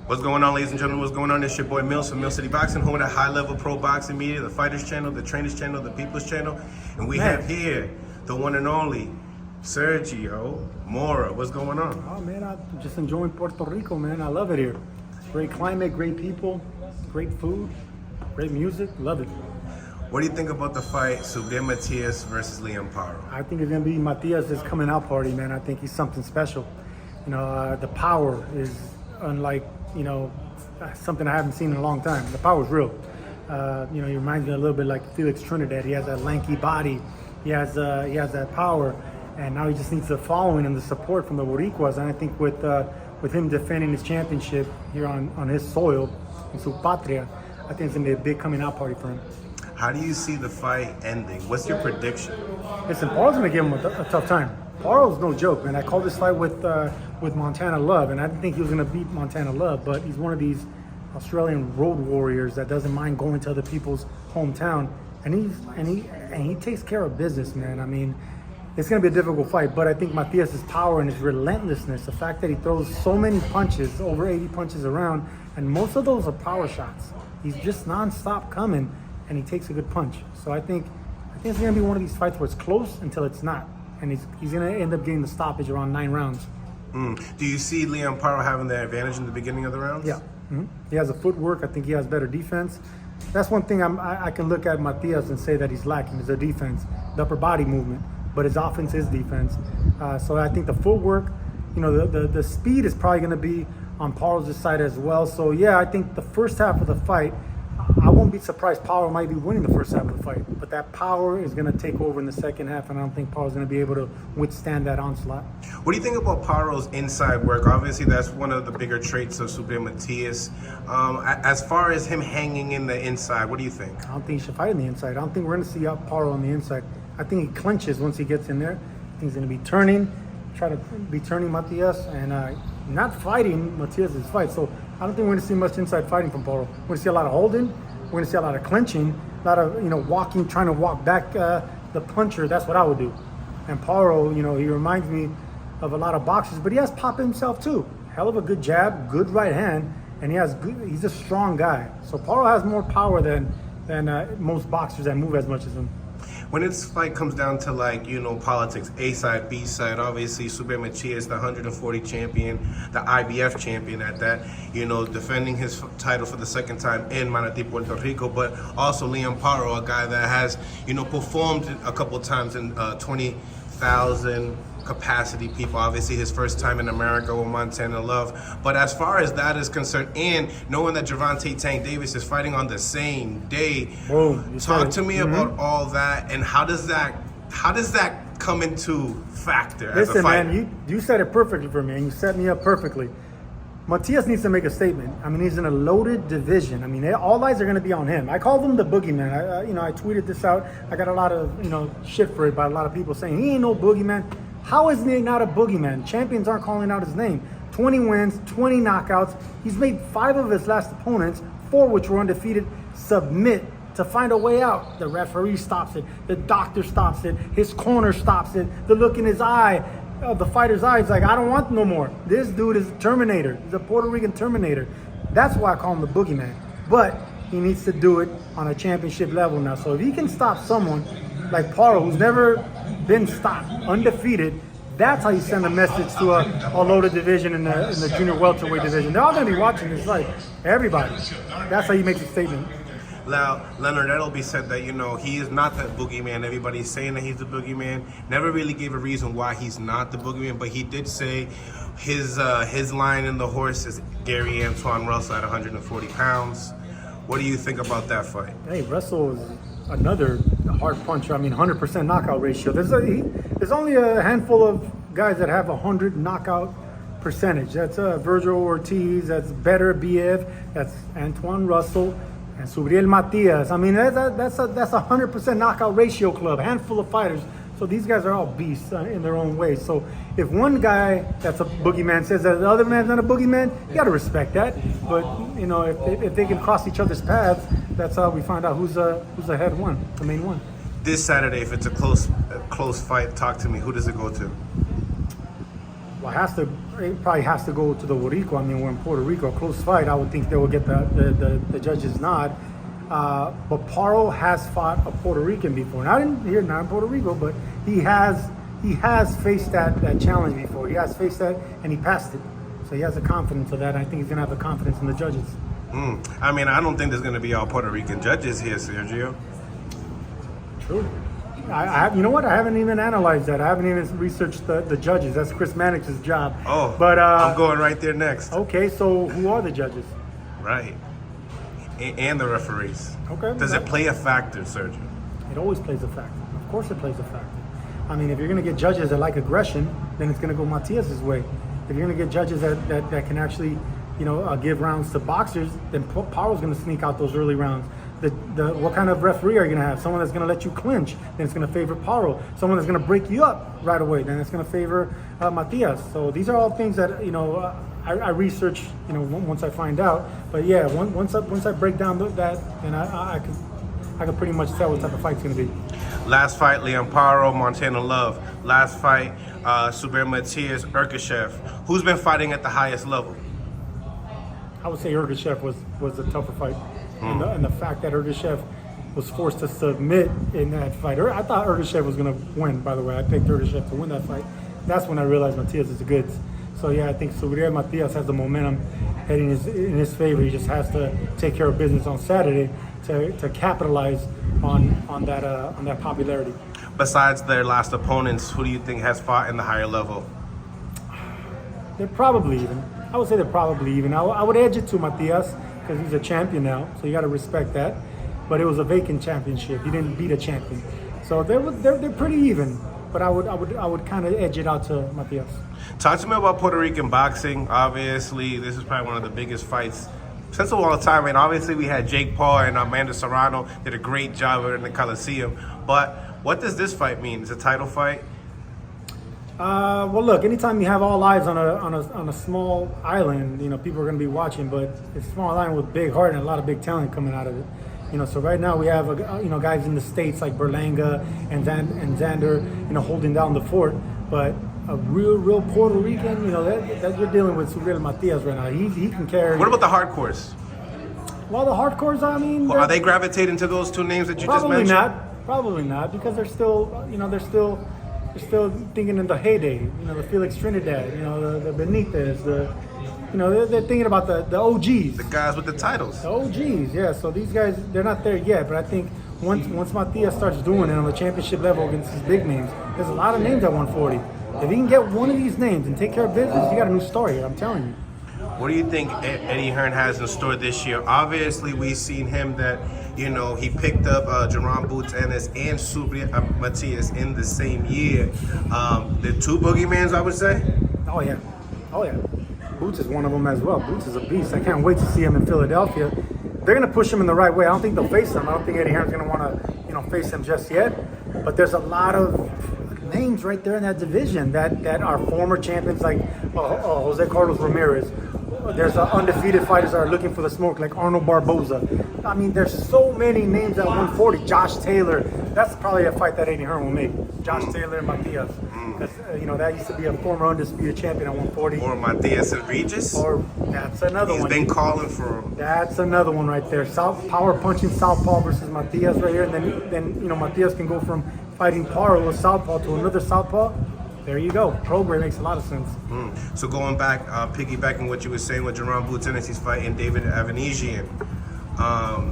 What's going on, ladies and gentlemen? What's going on? It's your boy Mills from Mill City Boxing, home of the high-level pro boxing media, the Fighters Channel, the Trainers Channel, the People's Channel. And we have here the one and only Sergio Mora. What's going on? Oh, man, I'm just enjoying Puerto Rico, man. I love it here. Great climate, great people, great food, great music. Love it. What do you think about the fight, Subriel Matías versus Paro? I think it's going to be Matías' coming out party, man. I think he's something special. You know, the power is unlike, something I haven't seen in a long time. The power's real. He reminds me a little bit like Felix Trinidad. He has that lanky body. He has that power, and now he just needs the following and the support from the Boricuas. And I think with him defending his championship here on his soil, in su patria, I think it's gonna be a big coming out party for him. How do you see the fight ending? What's your prediction? Listen, Paro's gonna give him a tough time. Paro's no joke, man. I called this fight with Montana Love, and I didn't think he was gonna beat Montana Love, but he's one of these Australian road warriors that doesn't mind going to other people's hometown, and he takes care of business, man. I mean, it's gonna be a difficult fight, but I think Matías' power and his relentlessness, the fact that he throws so many punches, over 80 punches around, and most of those are power shots. He's just nonstop coming, and he takes a good punch. So I think it's gonna be one of these fights where it's close until it's not, and he's gonna end up getting the stoppage around 9 rounds. Do you see Paro having the advantage in the beginning of the rounds? Yeah. He has a footwork. I think he has better defense. That's one thing I can look at Matías and say that he's lacking is the defense, the upper body movement, but his offense is defense. So I think the footwork, the speed is probably going to be on Paro's side as well. So yeah, I think the first half of the fight, I won't be surprised Paro might be winning the first half of the fight, but that power is going to take over in the second half, and I don't think Paro's going to be able to withstand that onslaught. What do you think about Paro's inside work? Obviously, that's one of the bigger traits of Subriel Matías. As far as him hanging in the inside, what do you think? I don't think he should fight on the inside. I don't think we're going to see Paro on the inside. I think he clinches once he gets in there. I think he's going to be turning Matías, and not fighting Matías' fight. So I don't think we're going to see much inside fighting from Paro. We're going to see a lot of holding. We're going to see a lot of clinching, a lot of walking, trying to walk back the puncher. That's what I would do. And Paro, he reminds me of a lot of boxers, but he has pop himself too. Hell of a good jab, good right hand, and he's a strong guy. So Paro has more power than most boxers that move as much as him. When this fight comes down to politics, A side, B side, obviously Subriel Matías, the 140 champion, the IBF champion at that, defending his title for the second time in Manatí, Puerto Rico, but also Paro, a guy that has, performed a couple times in 20,000 capacity people. Obviously his first time in America with Montana Love. But as far as that is concerned, and knowing that Gervonta Tank Davis is fighting on the same day, talk to me about all that, and how does that come into factor as a fighter? Listen, man, you said it perfectly for me, and you set me up perfectly. Matías needs to make a statement. I mean, he's in a loaded division. I mean, all eyes are going to be on him. I called him the boogeyman. I tweeted this out. I got a lot of shit for it by a lot of people saying he ain't no boogeyman. How is he not a boogeyman? Champions aren't calling out his name. 20 wins, 20 knockouts. He's made 5 of his last opponents, 4 which were undefeated, submit to find a way out. The referee stops it. The doctor stops it. His corner stops it. The look in his eye, the fighter's eye, is like, I don't want no more. This dude is a Terminator. He's a Puerto Rican Terminator. That's why I call him the boogeyman. But he needs to do it on a championship level now. So if he can stop someone like Paro, who's never been stopped, undefeated, that's how you send a message to a loaded division in the junior welterweight division. They're all going to be watching this fight. Everybody. That's how you make the statement. Now, Leonard, that'll be said that, he is not that boogeyman. Everybody's saying that he's the boogeyman. Never really gave a reason why he's not the boogeyman, but he did say his line in the horse is Gary Antoine Russell at 140 pounds. What do you think about that fight? Hey, Russell is another hard puncher. I mean, 100% knockout ratio. There's only a handful of guys that have 100 knockout percentage. That's Virgil Ortiz, that's Better BF, that's Antoine Russell, and Subriel Matías. I mean, that's a 100% knockout ratio club, handful of fighters. So these guys are all beasts in their own way. So if one guy that's a boogeyman says that the other man's not a boogeyman, you got to respect that. But if they can cross each other's paths, that's how we find out who's the head one, the main one. This Saturday, if it's a close fight, talk to me. Who does it go to? It probably has to go to the Boricua. I mean, we're in Puerto Rico, close fight. I would think they will get the judges' nod. But Paro has fought a Puerto Rican before. Not in Puerto Rico, but he has faced that challenge before. He has faced that, and he passed it. So he has the confidence of that. I think he's going to have the confidence in the judges. I mean, I don't think there's going to be all Puerto Rican judges here, Sergio. True. You know what? I haven't even analyzed that. I haven't even researched the judges. That's Chris Mannix's job. Oh, but I'm going right there next. Okay, so who are the judges? Right. And the referees. Okay. Does it play a factor, Sergio? It always plays a factor. Of course it plays a factor. I mean, if you're going to get judges that like aggression, then it's going to go Matías' way. If you're going to get judges that can actually, give rounds to boxers, then Paro's going to sneak out those early rounds. What kind of referee are you going to have? Someone that's going to let you clinch, then it's going to favor Paro. Someone that's going to break you up right away, then it's going to favor Matías. So these are all things that I research once I find out. But yeah, once I break down that, then I can pretty much tell what type of fight it's going to be. Last fight, Leon Paro, Montana Love. Last fight, Subriel Matías, Urkashev. Who's been fighting at the highest level? I would say Urkashev was a tougher fight. And the fact that Urkashev was forced to submit in that fight. I thought Urkashev was going to win, by the way. I picked Urkashev to win that fight. That's when I realized Matías is the goods. So yeah, I think Subriel Matías has the momentum heading in his favor. He just has to take care of business on Saturday to capitalize on that popularity. Besides their last opponents, who do you think has fought in the higher level? They're probably even. I would say they're probably even. I would edge it to Matías because he's a champion now, so you got to respect that. But it was a vacant championship. He didn't beat a champion, so they're pretty even. But I would kind of edge it out to Matías. Talk to me about Puerto Rican boxing. Obviously, this is probably one of the biggest fights since a long time. And obviously, we had Jake Paul and Amanda Serrano did a great job in the Coliseum. But what does this fight mean? It's a title fight. Well, look. Anytime you have all eyes on a small island, people are going to be watching. But it's a small island with big heart and a lot of big talent coming out of it. So right now we have guys in the States like Berlanga and Xander, holding down the fort. But a real Puerto Rican, that you're dealing with Subriel Matías right now. He can carry. What about the hardcores? Well, the hardcores, I mean, are they gravitating to those two names that you just mentioned? Probably not, because they're still thinking in the heyday. The Felix Trinidad, the Benitez, they're thinking about the OGs. The guys with the titles. The OGs, yeah. So these guys, they're not there yet, but I think once Matías starts doing it on the championship level against these big names, there's a lot of names at 140. If he can get one of these names and take care of business, you got a new story, I'm telling you. What do you think Eddie Hearn has in store this year? Obviously, we've seen him that, he picked up Jerome Boots Ennis and Subriel Matías in the same year. The two boogeymans, I would say? Oh, yeah. Boots is one of them as well. Boots is a beast. I can't wait to see him in Philadelphia. They're going to push him in the right way. I don't think they'll face him. I don't think Eddie Hearn's going to want to, face him just yet. But there's a lot of names right there in that division that are former champions like Jose Carlos Ramirez. There's undefeated fighters that are looking for the smoke like Arnold Barboza. I mean, there's so many names at 140. Josh Taylor. That's probably a fight that Eddie Hearn will make. Josh Taylor and Matías. Because, that used to be a former undisputed champion at 140. Or Matías and Regis. Or that's another one. He's been calling for him. That's another one right there. Power punching southpaw versus Matías right here. And then Matías can go from fighting Paro with southpaw to another southpaw. There you go. Program makes a lot of sense. So going back, piggybacking what you were saying with Jerome Boots Ennis, he's fighting David Avanesian,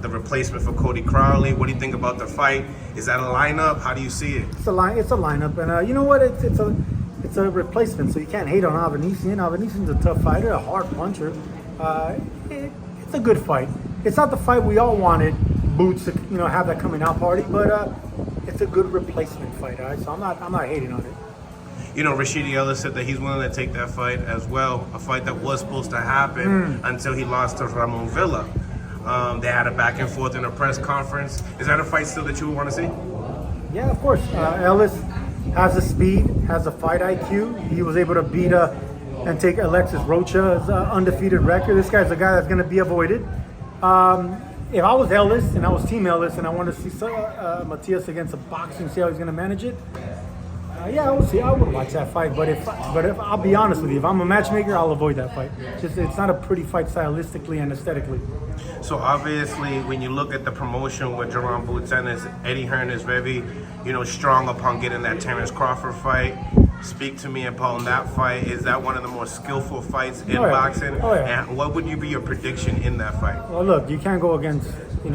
the replacement for Cody Crowley. What do you think about the fight? Is that a lineup? How do you see it? It's a lineup, and you know what? It's a replacement, so you can't hate on Avanesian. Avanesian's a tough fighter, a hard puncher. It's a good fight. It's not the fight we all wanted Boots to have that coming out party, but it's a good replacement fight. All right, so I'm not hating on it. Rashidi Ellis said that he's willing to take that fight as well, a fight that was supposed to happen until he lost to Ramon Villa. They had a back and forth in a press conference. Is that a fight still that you would want to see? Yeah, of course. Ellis has the speed, has the fight IQ. He was able to beat and take Alexis Rocha's undefeated record. This guy's a guy that's going to be avoided. If I was Ellis and I was Team Ellis and I wanted to see Matías against a boxing, see how he's going to manage it, Yeah, I would see. I would watch that fight, but if I'll be honest with you, if I'm a matchmaker, I'll avoid that fight. It's not a pretty fight stylistically and aesthetically. So obviously, when you look at the promotion with Jerome Boots and Eddie Hearn is very, strong upon getting that Terrence Crawford fight. Speak to me upon that fight. Is that one of the more skillful fights in boxing? Oh, yeah. And what would be your prediction in that fight? Well, look, you can't go against the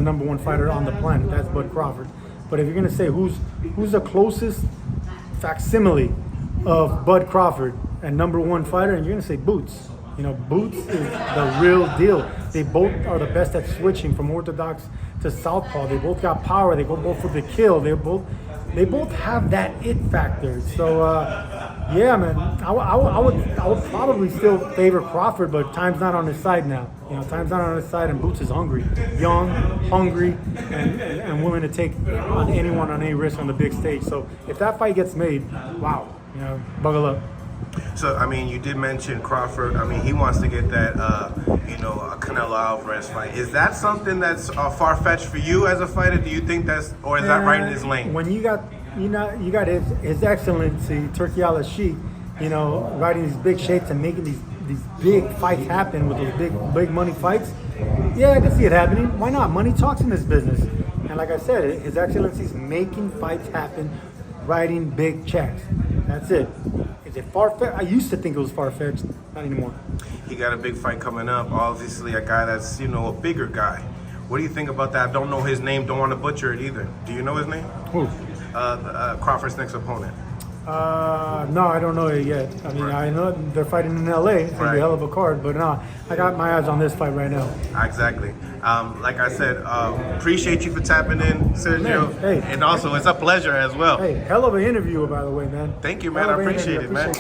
number one fighter on the planet. That's Bud Crawford. But if you're gonna say who's the closest facsimile of Bud Crawford and number one fighter, and you're gonna say Boots. Boots is the real deal. They both are the best at switching from orthodox to southpaw. They both got power. They go both for the kill. They both have that it factor. So yeah, man, I would probably still favor Crawford, but time's not on his side now. Time's not on his side, and Boots is hungry, young, hungry, and willing to take on anyone on any risk on the big stage. So if that fight gets made, wow, buckle up. So, you did mention Crawford. He wants to get that, a Canelo Alvarez fight. Is that something that's far-fetched for you as a fighter? Do you think or is that right in his lane? When you got His Excellency Turki Al-Sheikh, riding these big shapes and making these big fights happen with those big money fights. Yeah, I can see it happening. Why not? Money talks in this business. And like I said, His Excellency's making fights happen, writing big checks. That's it. Is it far-fetched? I used to think it was far-fetched. Not anymore. He got a big fight coming up. Obviously, a guy that's, a bigger guy. What do you think about that? I don't know his name. Don't want to butcher it either. Do you know his name? Who? Crawford's next opponent. No, I don't know it yet. I know they're fighting in LA. It's going to be a hell of a card, but no, I got my eyes on this fight right now. Exactly. Like I said, appreciate you for tapping in, Sergio. Man, hey. And also, it's a pleasure as well. Hey, hell of an interview, by the way, man. Thank you, man. I appreciate it, man.